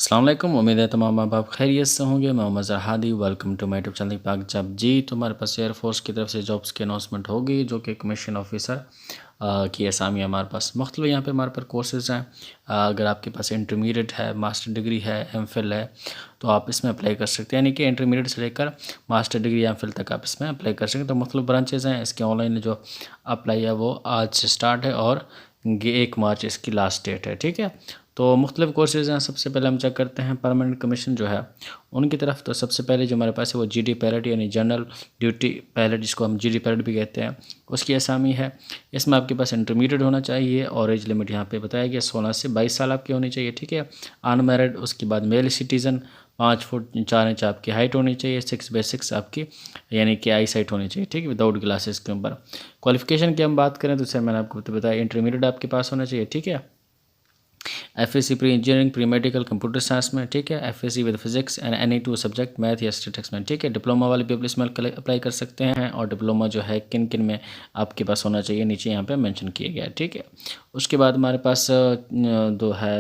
अस्सलाम वालेकुम। उम्मीद है तमाम माँ बाप खैरियत से होंगे। मैं Mohammad Hadi, welcome to my YouTube channel Pak जब जी। तुम्हारे पास एयरफोर्स की तरफ से जॉब्स की अनाउंसमेंट होगी जो कि कमीशन ऑफिसर की असामी हमारे पास मुख्तलिफ यहाँ पे हमारे पास कोर्सेज़ हैं। अगर आपके पास इंटरमीडिएट है, मास्टर डिग्री है, एमफिल है, तो आप इसमें अप्लाई कर सकते हैं। यानी कि इंटरमीडिएट से लेकर मास्टर डिग्री एमफिल तक आप इसमें अप्लाई कर सकते हैं। तो मुख्तलिफ ब्रांचेज़ हैं। इसके ऑनलाइन जो अप्लाई है वो आज से स्टार्ट है और 1 मार्च इसकी लास्ट डेट है। ठीक है, तो मुख्तलिफ कोर्सेज़ हैं। सबसे पहले हम चेक करते हैं परमानेंट कमीशन जो है उनकी तरफ। तो सबसे पहले जो हमारे पास है वो जीडी पैलेट यानी जनरल ड्यूटी पैलेट, जिसको हम जीडी पैलेट भी कहते हैं, उसकी असामी है। इसमें आपके पास इंटरमीडिएट होना चाहिए और एज लिमिट यहाँ पे बताया गया 16 से 22 साल आपकी होनी चाहिए। ठीक है, अनमैरिड, उसके बाद मेल सिटीज़न, 5 फुट 4 इंच आपकी हाइट होनी चाहिए, 6/6 आपकी यानी कि आई साइट होनी चाहिए। ठीक है, विदाउट ग्लासेस के ऊपर। क्वालिफिकेशन की हम बात करें तो सर मैंने आपको बताया इंटरमीडिएट आपके पास होना चाहिए। ठीक है, FSc pre engineering, pre medical, computer science में। ठीक है, FSc with physics and any 2 subject math या स्टैटिस्टिक्स में। ठीक है, डिप्लोमा वाले भी इसमें अप्लाई कर सकते हैं और डिप्लोमा जो है किन किन में आपके पास होना चाहिए नीचे यहाँ पे मेंशन किया गया है। ठीक है, उसके बाद हमारे पास दो है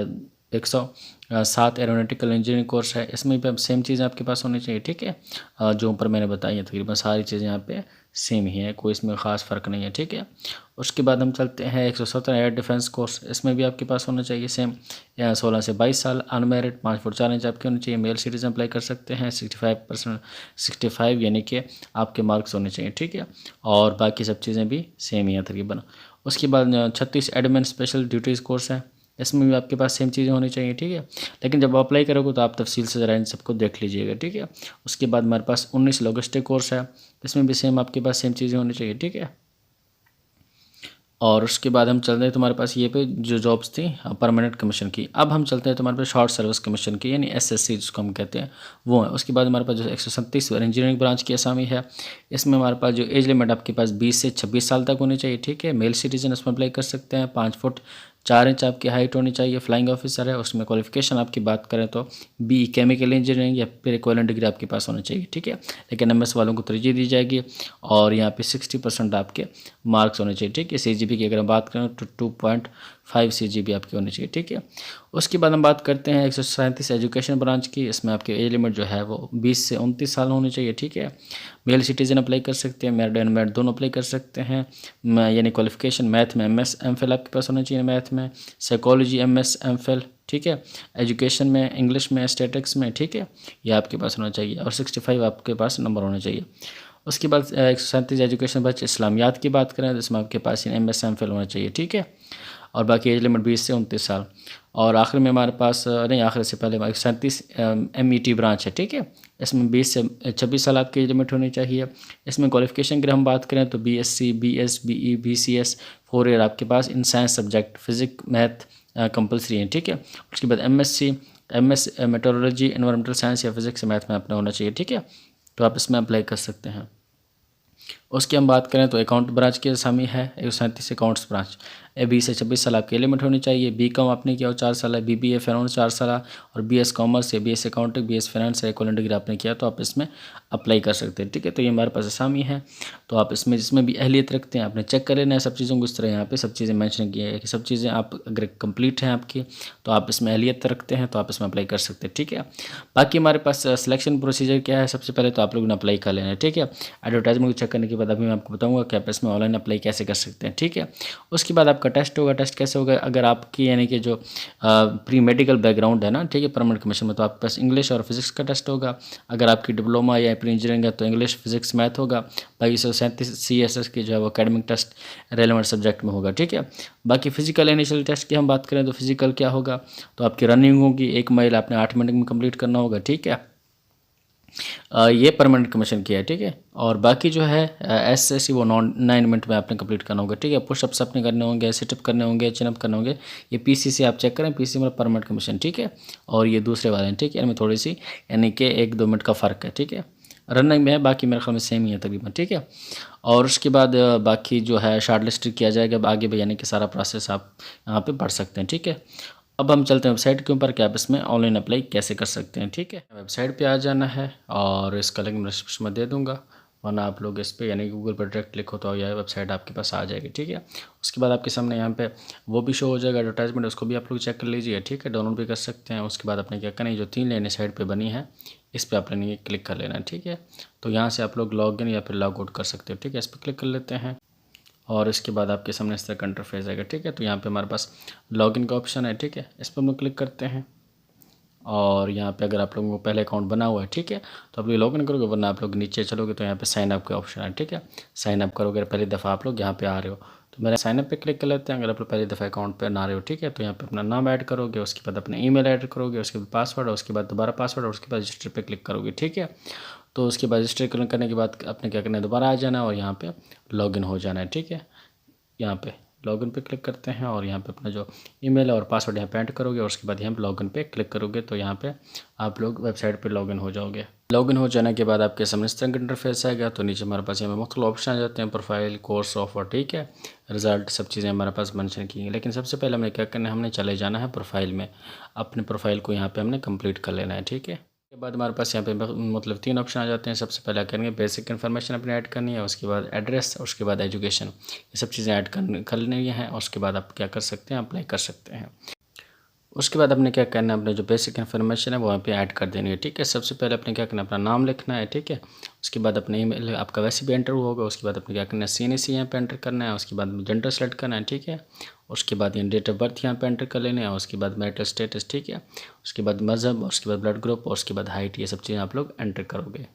107 एरोनॉटिकल इंजीनियरिंग कोर्स है। इसमें भी सेम चीज़ें आपके पास होनी चाहिए। ठीक है, जो ऊपर मैंने बताई है तकरीबन सारी चीज़ें यहाँ पे सेम ही है, कोई इसमें ख़ास फ़र्क नहीं है। ठीक है, उसके बाद हम चलते हैं 117 एयर डिफेंस कोर्स। इसमें भी आपके पास होना चाहिए सेम 16 से 22 साल, अनमैरिड, 5 फुट 4 इंच आपके होने चाहिए, मेल सिटीजन अप्लाई कर सकते हैं, 65 यानी कि आपके मार्क्स होने चाहिए। ठीक है, और बाकी सब चीज़ें भी सेम ही हैं तकरीबन। उसके बाद 36 एडमिन स्पेशल ड्यूटीज़ कोर्स है। इसमें भी आपके पास सेम चीज़ें होनी चाहिए। ठीक है, लेकिन जब अप्लाई करोगे तो आप तफसील से ज़रा इन सबको देख लीजिएगा। ठीक है, उसके बाद हमारे पास 19 लॉजिस्टिक कोर्स है। इसमें भी सेम आपके पास सेम चीज़ें होनी चाहिए। ठीक है, और उसके बाद हम चलते हैं तुम्हारे पास ये पे जो जॉब्स थी परमानेंट कमीशन की। अब हम चलते हैं तुम्हारे पास शॉर्ट सर्विस कमीशन की यानी एसएससी जिसको हम कहते हैं वो है। उसके बाद हमारे पास जो 137 इंजीनियरिंग ब्रांच की असामी है। इसमें हमारे पास जो एज लिमिट आपके पास 20 से 26 साल तक होनी चाहिए। ठीक है, मेल सिटीजन इसमें अप्लाई कर सकते हैं, 5 फुट 4 इंच आपकी हाइट होनी चाहिए, फ्लाइंग ऑफिसर है। उसमें क्वालिफिकेशन आपकी बात करें तो बी केमिकल इंजीनियरिंग या फिर इक्विवेलेंट डिग्री आपके पास होनी चाहिए। ठीक है, लेकिन एमएस वालों को तरजीह दी जाएगी और यहाँ पे 60% आपके मार्क्स होने चाहिए। ठीक है, सीजीपी की अगर हम बात करें तो 2.5 सीजीपी आपकी होनी चाहिए। ठीक है, उसके बाद हम बात करते हैं 137 एजुकेशन ब्रांच की। इसमें आपके एज लिमिट जो है वो 20 से 29 साल होनी चाहिए। ठीक है, मेल सिटीजन अप्लाई कर सकते हैं, मैरिड अनमैरिड दोनों अप्लाई कर सकते हैं। यानी क्वालिफिकेशन मैथ में एमएस एमफिल आपके पास होना चाहिए, मैथ में, साइकोलॉजी एमएस एमफिल। ठीक है, एजुकेशन में, इंग्लिश में, स्टैटिक्स में। ठीक है, ये आपके पास होना चाहिए और 65 आपके पास नंबर होने चाहिए। उसके बाद 137 एजुकेशन बच इस्लामियात की बात करें तो इसमें आपके पास एमएस एमफिल होना चाहिए। ठीक है, और बाकी एज लिमिट 20 से 29 साल। और आखिर में हमारे पास नहीं, आखिर से पहले 137 एमईटी ब्रांच है। ठीक है, इसमें 20 से 26 साल आपकी एज लिमिट होनी चाहिए। इसमें क्वालिफिकेशन की हम बात करें तो BSc, BS, BE, BCS 4 year आपके पास in science subject physics math compulsory है। ठीक है, उसके बाद MSc, MS metrology, environmental science या फिजिक्स मैथ में अपना होना चाहिए। ठीक है, तो आप इसमें अप्लाई कर सकते हैं। उसकी हम बात करें तो अकाउंट ब्रांच की असामी है 137 अकाउंट्स ब्रांच। 20 से 26 साल आपकी लिमिट होनी चाहिए। बी कॉम आपने किया हो 4 साल है, बीबीए फाइनेंस 4 साल और बीएस कॉमर्स या बीएस अकाउंटिंग, बीएस फाइनेंस या इक्विवेलेंट डिग्री आपने किया तो आप इसमें अप्लाई कर सकते हैं। ठीक है, तो ये हमारे पास असामी है। तो आप इसमें जिसमें भी अहलियत रखते हैं आपने चेक कर लेना है सब चीज़ों को। इस तरह यहाँ पे सब चीज़ें मेंशन की है कि सब चीज़ें आप अगर कंप्लीट हैं आपकी तो आप इसमें अहलियत रखते हैं तो आप इसमें अप्लाई कर सकते हैं। ठीक है, बाकी हमारे पास सिलेक्शन प्रोसीजर क्या है, सबसे पहले तो आप लोगों ने अप्लाई कर लेना है। ठीक है, एडवर्टाइजमेंट को चेक करने के बाद अभी मैं आपको बताऊंगा कि आप इसमें ऑनलाइन अप्लाई कैसे कर सकते हैं। ठीक है, उसके बाद आपका टेस्ट होगा। टेस्ट कैसे होगा, अगर आपकी यानी कि जो प्री मेडिकल बैकग्राउंड है ना, ठीक है, परमानेंट कमीशन में, तो आपके पास इंग्लिश और फिजिक्स का टेस्ट होगा। अगर आपकी डिप्लोमा या प्री इंजीनियरिंग है तो इंग्लिश, फिजिक्स, मैथ होगा। बाकी 137 CSS की जो है वो अकेडमिक टेस्ट रेलेवेंट सब्जेक्ट में होगा। ठीक है, बाकी फिजिकल इनिशियल टेस्ट की हम बात करें तो फिजिकल क्या होगा, तो आपकी रनिंग होगी 1 माइल आपने 8 मिनट में कंप्लीट करना होगा। ठीक है, ये परमानेंट कमीशन किया है। ठीक है, और बाकी जो है एसएससी वो 9 मिनट में आपने कंप्लीट करना होगा। ठीक है, पुशअप्स अपने करने होंगे, सिटअप करने होंगे, चिनअप करने होंगे। ये पीसी से आप चेक करें, पीसी में परमानेंट कमीशन। ठीक है, और ये दूसरे वाले हैं। ठीक है, इनमें थोड़ी सी यानी कि 1-2 मिनट का फ़र्क है। ठीक है, रनिंग में है, बाकी मेरे ख्याल में सेम ही है तकरीबन। ठीक है, और उसके बाद बाकी जो है शार्ट लिस्ट किया जाएगा आगे भी, यानी कि सारा प्रोसेस आप यहाँ पे पढ़ सकते हैं। ठीक है, अब हम चलते हैं वेबसाइट के ऊपर कि आप इसमें ऑनलाइन अप्लाई कैसे कर सकते हैं। ठीक है, वेबसाइट पे आ जाना है और इसका लिंक मैं डिस्क्रिप्शन में दे दूँगा वरना आप लोग इस पर यानी गूगल पर डायरेक्ट क्लिक होता हो या वेबसाइट आपके पास आ जाएगी। ठीक है, उसके बाद आपके सामने यहाँ पे वो भी शो हो जाएगा एडवर्टाइजमेंट, उसको भी आप लोग चेक कर लीजिए। ठीक है, डाउनलोड भी कर सकते हैं। उसके बाद अपने क्या करना है, जो 3 लाइनें साइड पे बनी है इस पर आपने क्लिक कर लेना है। ठीक है, तो यहाँ से आप लोग लॉग इन या फिर लॉग आउट कर सकते हो। ठीक है, इस पर क्लिक कर लेते हैं और इसके बाद आपके सामने इस तरह का इंटरफेस आएगा। ठीक है, तो यहाँ पे हमारे पास लॉगिन का ऑप्शन है। ठीक है, इस पर हम लोग क्लिक करते हैं और यहाँ पे अगर आप लोगों को पहले अकाउंट बना हुआ है, ठीक है, तो आप लोग लॉगिन करोगे, वरना आप लोग नीचे चलोगे तो यहाँ पे साइन अप का ऑप्शन है। ठीक है, साइन अप करोगे, पहली दफ़ा आप लोग यहाँ पे आ रहे हो तो मेरा साइन अप पे क्लिक कर लेते हैं। अगर आप लोग पहली दफ़ा अकाउंट पे ना रहे हो, ठीक है, तो यहाँ पे अपना नाम ऐड करोगे, उसके बाद अपना ईमेल ऐड करोगे, उसके बाद पासवर्ड, और उसके बाद दोबारा पासवर्ड, और उसके बाद रजिस्टर पे क्लिक करोगे। ठीक है, तो उसके बाद रजिस्टर करने के बाद अपने क्या करना है, दोबारा आ जाना है और यहाँ पे लॉगिन हो जाना है। ठीक है, यहाँ पे लॉगिन पे क्लिक करते हैं और यहाँ पे अपना जो ईमेल और पासवर्ड यहाँ पे एंटर करोगे और उसके बाद यहाँ पे लॉगिन पे क्लिक करोगे तो यहाँ पे आप लोग वेबसाइट पे लॉगिन हो जाओगे। लॉगिन हो जाने के बाद आपके सामने इस तरह का इंटरफेस आएगा। तो नीचे हमारे पास यहाँ पे मुख्तलिफ ऑप्शन आ जाते हैं, प्रोफाइल, कोर्स, ऑफर, ठीक है, रिजल्ट, सब चीज़ें हमारे पास मेंशन की हैं। लेकिन सबसे पहले हमें क्या करना है, हमने चले जाना है प्रोफाइल में, अपने प्रोफाइल को यहाँ पर हमने कम्प्लीट कर लेना है। ठीक है, के बाद हमारे पास यहाँ पे मतलब 3 ऑप्शन आ जाते हैं। सबसे पहले करेंगे बेसिक इन्फॉर्मेशन अपने ऐड करनी है, उसके बाद एड्रेस, उसके बाद एजुकेशन, ये सब चीज़ें ऐड करनी है। उसके बाद आप क्या कर सकते हैं, अप्लाई कर सकते हैं। उसके बाद आपने क्या करना है, अपने जो बेसिक इन्फॉर्मेशन है वो वहाँ पे ऐड कर देनी है। ठीक है, सबसे पहले अपने क्या करना है, अपना नाम लिखना है। ठीक है, उसके बाद अपने ईमेल आपका वैसे भी एंटर होगा। उसके बाद अपने क्या करना है, CNC यहाँ पे एंटर करना है। उसके बाद जेंडर सेलेक्ट करना है। ठीक है, उसके बाद ये डेट ऑफ बर्थ यहाँ पे एंटर कर लेना है। उसके बाद मैरिटल स्टेटस, ठीक है, उसके बाद मज़हब, उसके बाद ब्लड ग्रुप, और उसके बाद हाइट, ये सब चीज़ें आप लोग एंटर करोगे।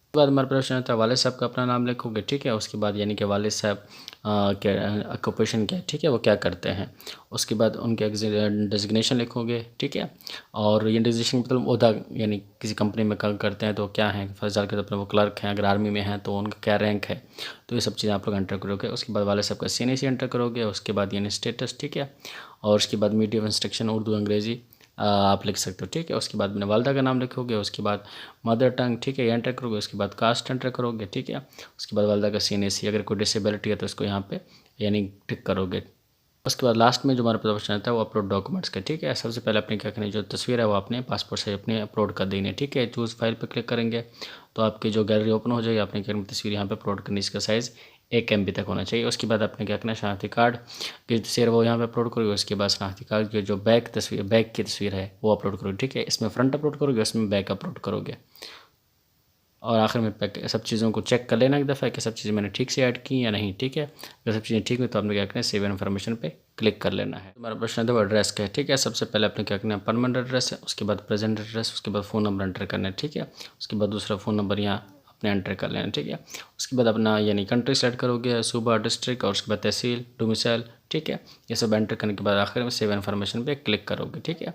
उसके बाद हमारा प्रश्न आता है वालिद साहब का अपना नाम लिखोगे। ठीक है, उसके बाद यानी कि वालिद साहब क्या ऑक्यूपेशन क्या है, ठीक है, वो क्या करते हैं। उसके बाद उनके डेजिग्नेशन लिखोगे। ठीक है, और ये डेजिग्नेशन मतलब ओहदा यानी किसी कंपनी में काम करते हैं तो क्या है, फर्स्ट के तौर पर वो क्लर्क हैं, अगर आर्मी में हैं तो उनका क्या रैंक है, तो ये सब चीज़ें आप लोग एंटर करोगे। उसके बाद वालिद साहब का CNC एंटर करोगे। उसके बाद यानी स्टेटस, ठीक है, और उसके बाद मीडियम इंस्ट्रक्शन उर्दू अंग्रेज़ी आप लिख सकते हो। ठीक है, उसके बाद अपने वालदा का नाम लिखोगे। उसके बाद मदर टंग, ठीक है, ये एंटर करोगे। उसके बाद कास्ट एंटर करोगे। ठीक है, उसके बाद वालदा का CNC, अगर कोई डिसेबिलिटी है तो इसको यहाँ पे यानी टिक करोगे। उसके बाद लास्ट में जो हमारे पास ऑप्शन आता है वो अपलोड डॉक्यूमेंट्स का। ठीक है, सबसे पहले अपने क्या करना है, जो तस्वीर है वो अपने पासपोर्ट से अपने अपलोड कर देनी है। ठीक है, चूज़ फाइल पर क्लिक करेंगे तो आपकी जो गैलरी ओपन हो जाएगी। आपने क्या करना, तस्वीर यहाँ पे अपलोड करनी, इसका साइज़ 1 MB तक होना चाहिए। उसके बाद आपने क्या करना है, शनाख्ती कार्ड की तस्वीर वो यहाँ पे अपलोड करोगे। उसके बाद शनाख्ती कार्ड की जो बैक की तस्वीर है वो अपलोड करोगे। ठीक है, इसमें फ्रंट अपलोड करोगे, इसमें बैक अपलोड करोगे। और आखिर में सब चीज़ों को चेक कर लेना एक दफ़ा कि सब चीज़ें मैंने ठीक से ऐड की या नहीं। ठीक है, अगर सब चीज़ें ठीक हुई तो आपने क्या करना है, सेव इन्फॉर्मेशन पे क्लिक कर लेना है। हमारा प्रश्न है वो एड्रेस का है। ठीक है, सबसे पहले आपने क्या करना है, परमानेंट एड्रेस है, उसके बाद प्रेजेंट एड्रेस, उसके बाद फ़ोन नंबर एंटर करना है। ठीक है, उसके बाद दूसरा फ़ोन नंबर यहाँ अपने एंटर कर लेना। ठीक है, उसके बाद अपना यानी कंट्री सेलेक्ट करोगे, सूबा, डिस्ट्रिक्ट, और उसके बाद तहसील, डोमिसाइल। ठीक है, ये सब एंटर करने के बाद आखिर में सेव इन्फॉर्मेशन पे क्लिक करोगे। ठीक है,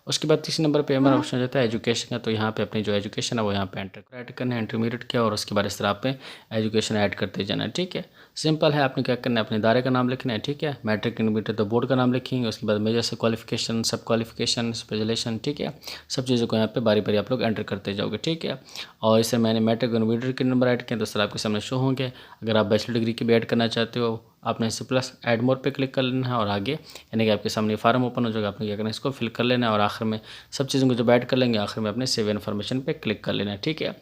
उसके बाद तीसरे नंबर पे हमारा ऑप्शन जाता है एजुकेशन का। तो यहाँ पे अपनी जो एजुकेशन है वो यहाँ पे ऐड करना है, इंटरमीडिएट किया, और उसके बाद इस तरह पे एजुकेशन ऐड करते जाना है। ठीक है, सिंपल है, आपने क्या करना है, अपने दायरे का नाम लिखना है। ठीक है, मैट्रिक, इंटरमीडिएट तो बोर्ड का नाम लिखेंगे। उसके बाद मेजर से क्वालिफिकेशन, सब क्वालिफिकेशन, स्पेशलाइजेशन। ठीक है, सब चीज़ों को यहाँ पे बारी बारी आप लोग एंटर करते जाओगे। ठीक है, और इससे मैंने मैट्रिक, इंटरमीडिएट के नंबर ऐड किए तो सर आपके सामने शो होंगे। अगर आप बैचलर डिग्री के भी ऐड करना चाहते हो, आपने इसे प्लस ऐड मोर पे क्लिक कर लेना है और आगे यानी कि आपके सामने फार्म ओपन हो जाएगा। आपने क्या करना है, इसको फिल कर लेना है और आखिर में सब चीज़ों को जब ऐड कर लेंगे आखिर में अपने सेव इन्फॉर्मेशन पे क्लिक कर लेना है। ठीक है,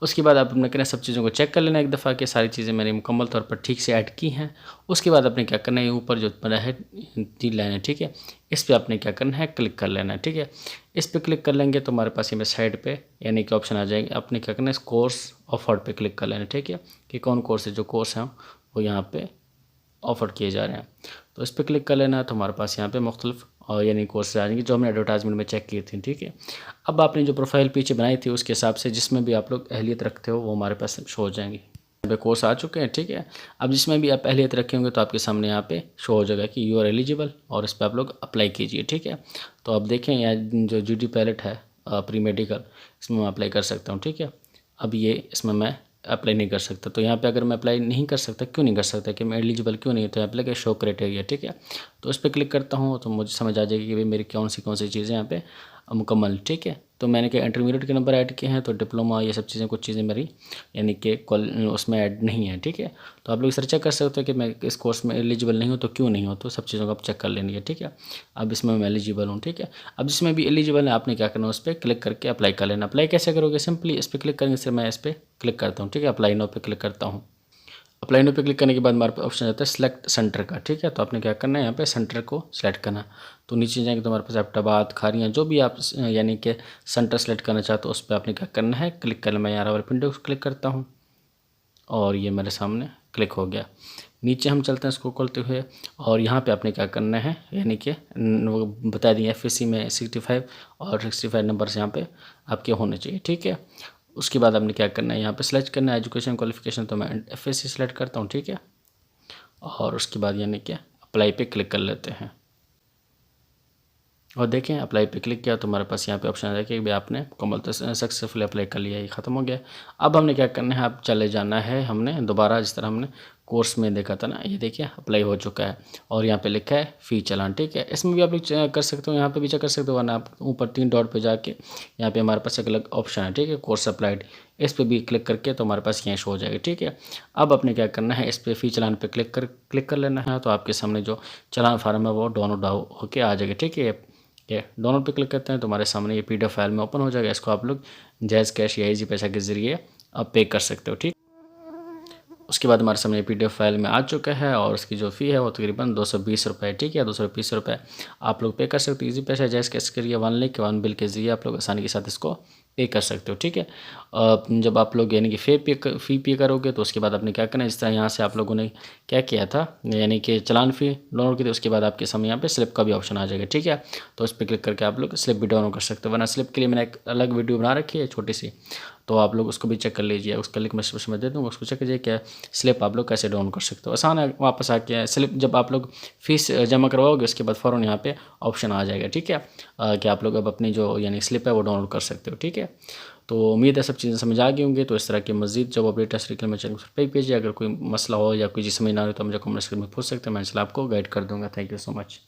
उसके बाद आप अपने करना सब चीज़ों को चेक कर लेना एक दफ़ा कि सारी चीज़ें मैंने मुकम्मल तौर पर ठीक से ऐड की हैं। उसके बाद आपने क्या करना है, ऊपर जो बना है 3 लाइन है, ठीक है, इस पर आपने क्या करना है, क्लिक कर लेना है। ठीक है, इस पर क्लिक कर लेंगे तो हमारे पास ये साइड पे यानी कि ऑप्शन आ जाएंगे। आपने क्या करना है, इस कोर्स ऑफर पे क्लिक कर लेना है। ठीक है, कि कौन कोर्स है, जो कोर्स हैं वो यहाँ पे ऑफ़र किए जा रहे हैं, तो इस पर क्लिक कर लेना है। तो हमारे पास यहाँ पे मुख्तलिफ और यानी कोर्सेज आ जाएंगे जो हमने एडवर्टाइजमेंट में चेक की थी। ठीक है, अब आपने जो प्रोफाइल पीछे बनाई थी उसके हिसाब से जिसमें भी आप लोग अहलियत रखते हो वो हमारे पास शो हो जाएंगी। यहाँ पे कोर्स आ चुके हैं। ठीक है, अब जिसमें भी आप अहलियत रखे होंगे तो आपके सामने यहाँ पे शो हो जाएगा कि यू आर एलिजिबल, और इस पर आप लोग अप्लाई कीजिए। ठीक है, तो आप देखें यहाँ जो GD पायलट है प्री मेडिकल, इसमें मैं अप्लाई कर सकता हूँ। ठीक है, अब ये इसमें मैं अप्लाई नहीं कर सकता, तो यहाँ पे अगर मैं अप्लाई नहीं कर सकता, क्यों नहीं कर सकता, कि मैं एलिजिबल क्यों नहीं है, तो यहाँ पे लगे शो क्राइटेरिया। ठीक है, तो इस पर क्लिक करता हूँ तो मुझे समझ आ जाएगी कि भाई मेरी कौन सी चीज़ें यहाँ पे मुकम्मल। ठीक है, तो मैंने क्या इंटरमीडिएट के नंबर ऐड किए हैं, तो डिप्लोमा ये सब चीज़ें कुछ चीज़ें मेरी यानी कि उसमें ऐड नहीं है। ठीक है, तो आप लोग इस तरह चेक कर सकते हो कि मैं इस कोर्स में एलिजिबल नहीं हूँ तो क्यों नहीं हो, तो सब चीज़ों को आप चेक कर लेंगे। ठीक है, अब इसमें मैं एलिजिबल हूँ। ठीक है, अब जिसमें भी एलिजिबल है आपने क्या करना है, उस पर क्लिक करके अप्लाई कर लेना। अप्लाई कैसे करोगे, सिंपली इस पर क्लिक करेंगे, से मैं इस पर क्लिक करता हूँ। ठीक है, अप्लाई नाउ पे क्लिक करता हूँ। अप्लाई नाउ पे क्लिक करने के बाद हमारे पास ऑप्शन आता है सेलेक्ट सेंटर का। ठीक है, तो आपने क्या करना है, यहाँ पे सेंटर को सिलेक्ट करना। तो नीचे जाएंगे तो हमारे पास अहमदाबाद, खारियाँ, जो भी आप यानी कि सेंटर सेलेक्ट करना चाहते हो उस पर आपने क्या करना है, क्लिक करना। मैं यहाँ वाले पिंडो को क्लिक करता हूँ और ये मेरे सामने क्लिक हो गया। नीचे हम चलते हैं इसको खोलते हुए, और यहाँ पे आपने क्या करना है, यानी कि वो बता दिए FSC में 65 और 65 नंबर्स यहाँ पे आपके होने चाहिए। ठीक है, उसके बाद आपने क्या करना है, यहाँ पे सेलेक्ट करना है एजुकेशन क्वालिफिकेशन, तो मैं FSC सेलेक्ट करता हूँ। ठीक है, और उसके बाद यानी कि अप्लाई पे क्लिक कर लेते हैं और देखें अप्लाई पे क्लिक किया तो हमारे पास यहाँ पे ऑप्शन आ जाएगा कि भाई आपने कॉमल तो सक्सेसफुली अप्लाई कर लिया, ये ख़त्म हो गया। अब हमने क्या करना है, अब चले जाना है हमने दोबारा, जिस तरह हमने कोर्स में देखा था ना, ये देखिए अप्लाई हो चुका है और यहाँ पे लिखा है फ़ी चालान। ठीक है, इसमें भी आप लोग कर सकते हो, यहाँ पे भी चेक कर सकते हो, वरना आप ऊपर 3 डॉट पे जाके यहाँ पे हमारे पास एक अलग ऑप्शन है। ठीक है, कोर्स अप्लाइड, इस पर भी क्लिक करके तो हमारे पास यहाँ शो हो जाएगा। ठीक है, अब आपने क्या करना है, इस पर फ़ी चालान पर क्लिक कर लेना है, तो आपके सामने जो चालान फार्म है वो डाउनलोड होकर आ जाएगा। ठीक है, डाउनलोड पे क्लिक करते हैं तो हमारे सामने ये PDF फाइल में ओपन हो जाएगा। इसको आप लोग जैज़ कैश या ईजी पैसा के ज़रिए आप पे कर सकते हो। ठीक, उसके बाद हमारे सामने PDF फाइल में आ चुका है और उसकी जो फ़ी है वो तकरीबन 220 रुपये। ठीक है, 220 रुपये आप लोग पे कर सकते हो ईजी पैसा जैज़ कैश के जरिए, 1 लिंक 1 बिल के ज़रिए आप लोग आसानी के साथ इसको पे कर सकते हो। ठीक है, जब आप लोग यानी कि फ़ी पे करोगे तो उसके बाद आपने क्या करना है, इस तरह यहाँ से आप लोगों ने क्या किया था, यानी कि चालान फ़ी डाउनलोड की थी, उसके बाद आपके सामने यहाँ पे स्लिप का भी ऑप्शन आ जाएगा। ठीक है, तो उस पर क्लिक करके आप लोग स्लिप भी डाउनलोड कर सकते हो, वरना स्लिप के लिए मैंने एक अलग वीडियो बना रखी है छोटी सी, तो आप लोग उसको भी चेक कर लीजिए, उसका लिंक मैं डिस्क्रिप्शन में दे दूँगा, उसको चेक कीजिए क्या स्लिप आप लोग कैसे डाउनलोड कर सकते हो। आसान है, वापस आके स्लिप जब आप लोग फीस जमा करवाओगे उसके बाद फ़ौरन यहाँ पे ऑप्शन आ जाएगा। ठीक है, कि आप लोग अब अपनी जो यानी स्लिप है वो डाउनलोड कर सकते हो। ठीक है, तो उम्मीद है सब चीज़ें समझ आ गई होंगी। तो इस तरह के मज़ीद जब अपडेट तरीके में चैनल पर पेज, अगर कोई मसला हो या कोई चीज़ समझ ना हो तो मुझे कमेंट सेक्शन में पूछ सकते हैं, मैं इंशाल्लाह आपको गाइड कर दूँगा। Thank you so much.